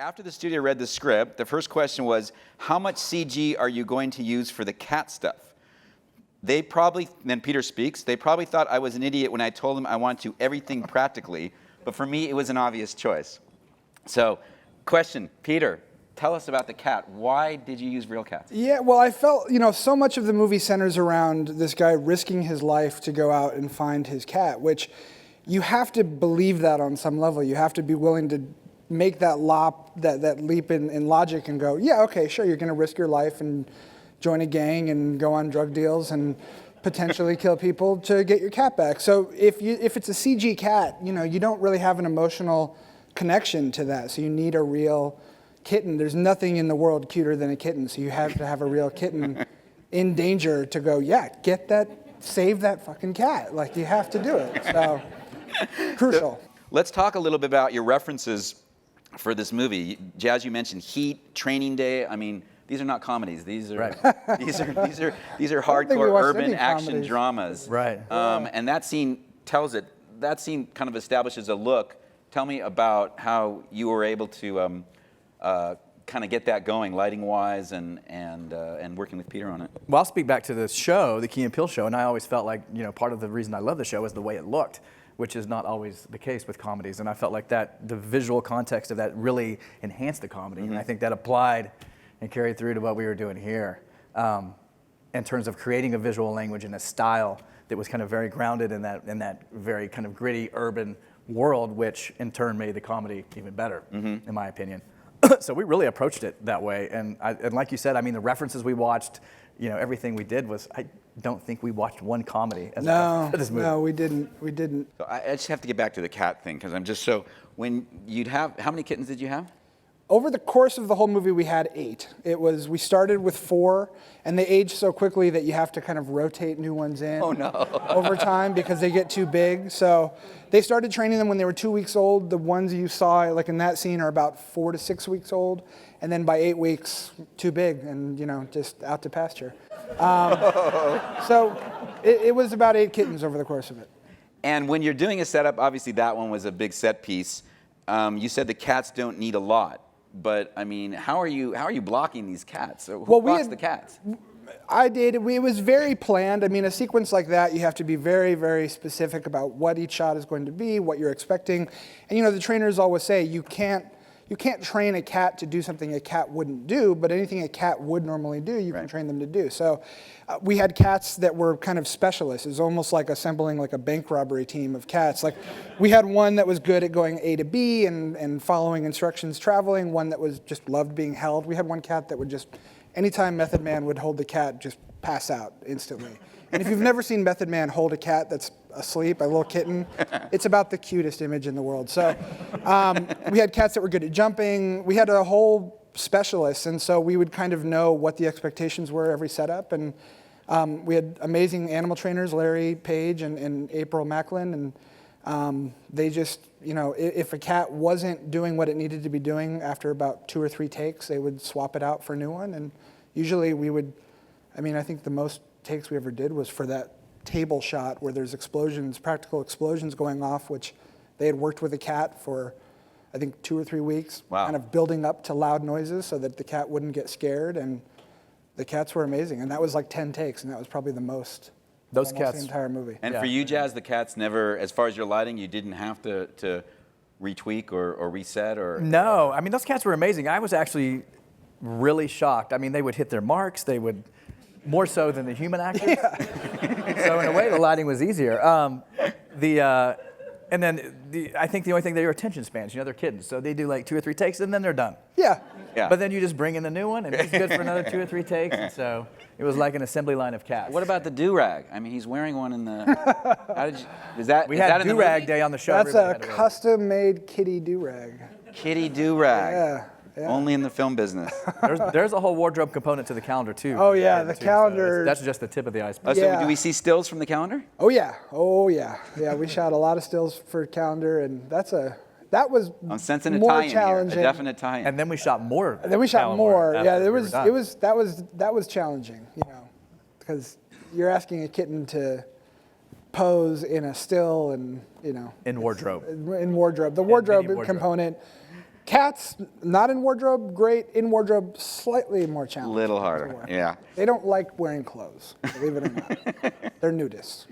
After the studio read the script, the first question was, how much CG are you going to use for the cat stuff? They probably, then Peter speaks, they probably thought I was an idiot when I told them I wanted to do everything practically, but for me, it was an obvious choice. So, question, Peter, tell us about the cat. Why did you use real cats? Yeah, well, I felt, so much of the movie centers around this guy risking his life to go out and find his cat, which you have to believe that on some level. You have to be willing to make that leap in logic and go, yeah, okay, sure, you're going to risk your life and join a gang and go on drug deals and potentially kill people to get your cat back. So if it's a CG cat, you don't really have an emotional connection to that. So you need a real kitten. There's nothing in the world cuter than a kitten. So you have to have a real kitten in danger to go, yeah, save that fucking cat. Like, you have to do it. So crucial. So, let's talk a little bit about your references for this movie. Jazz, you mentioned Heat, Training Day. I mean, these are not comedies. These are Right. these are hardcore urban action dramas. Right. And that scene tells it. That scene kind of establishes a look. Tell me about how you were able to kind of get that going, lighting-wise, and working with Peter on it. Well, I'll speak back to the show, the Key and Peele show, and I always felt like part of the reason I love the show is the way it looked, which is not always the case with comedies. And I felt like the visual context of that really enhanced the comedy, and I think that applied and carried through to what we were doing here, in terms of creating a visual language and a style that was kind of very grounded in that very kind of gritty urban world, which in turn made the comedy even better, in my opinion. So we really approached it that way, and like you said, I mean, the references we watched, everything we did was, I don't think we watched one comedy as for this movie. No, we didn't. So I just have to get back to the cat thing, because I'm just so, when you'd have, how many kittens did you have? Over the course of the whole movie, we had 8. We started with 4, and they age so quickly that you have to kind of rotate new ones in over time because they get too big. So they started training them when they were 2 weeks old. The ones you saw, like in that scene, are about 4 to 6 weeks old. And then by 8 weeks, too big and, just out to pasture. So it was about 8 kittens over the course of it. And when you're doing a setup, obviously that one was a big set piece. You said the cats don't need a lot. But I mean, how are you blocking these cats? Who blocks the cats? I did. It was very planned. I mean, a sequence like that, you have to be very, very specific about what each shot is going to be, what you're expecting. And the trainers always say you can't train a cat to do something a cat wouldn't do, but anything a cat would normally do, you can train them to do. So we had cats that were kind of specialists. It was almost like assembling like a bank robbery team of cats. Like, we had one that was good at going A to B and following instructions, traveling, one that was just loved being held. We had one cat that would just, anytime Method Man would hold the cat, just pass out instantly. And if you've never seen Method Man hold a cat that's asleep, a little kitten, it's about the cutest image in the world. So we had cats that were good at jumping. We had a whole specialist, and so we would kind of know what the expectations were every setup. And we had amazing animal trainers, Larry Page and April Macklin, and they just, if a cat wasn't doing what it needed to be doing after about 2 or 3 takes, they would swap it out for a new one. And usually we would, I think the most takes we ever did was for that table shot where there's explosions, practical explosions going off, which they had worked with a cat for, I think, 2 or 3 weeks, kind of building up to loud noises so that the cat wouldn't get scared. And the cats were amazing. And that was like 10 takes, and that was probably the most. Those cats. The entire movie. And for you, Jazz, the cats never, as far as your lighting, you didn't have to retweak or reset or? No, I mean, those cats were amazing. I was actually really shocked. I mean, they would hit their marks. They would, more so than the human actors. So in a way, the lighting was easier. And then I think the only thing, their attention spans, they're kittens. So they do like 2 or 3 takes and then they're done. Yeah. But then you just bring in the new one and it's good for another 2 or 3 takes. And so it was like an assembly line of cats. What about the do-rag? I mean, he's wearing one in the, how did you, we had do-rag day on the show. That's a custom-made kitty do-rag. Kitty do-rag. Yeah. Only in the film business. There's a whole wardrobe component to the calendar too. Oh yeah, the calendar. So that's just the tip of the iceberg. So do we see stills from the calendar? Oh yeah. Yeah, we shot a lot of stills for calendar, and that was I'm sensing a more tie-in challenging. Here, a definite tie-in. And then we shot more. Yeah, that was challenging, because you're asking a kitten to pose in a still and in wardrobe. The wardrobe component Cats, not in wardrobe, great. In wardrobe, slightly more challenging. Little to harder, wear. yeah. They don't like wearing clothes, believe it or not. They're nudists.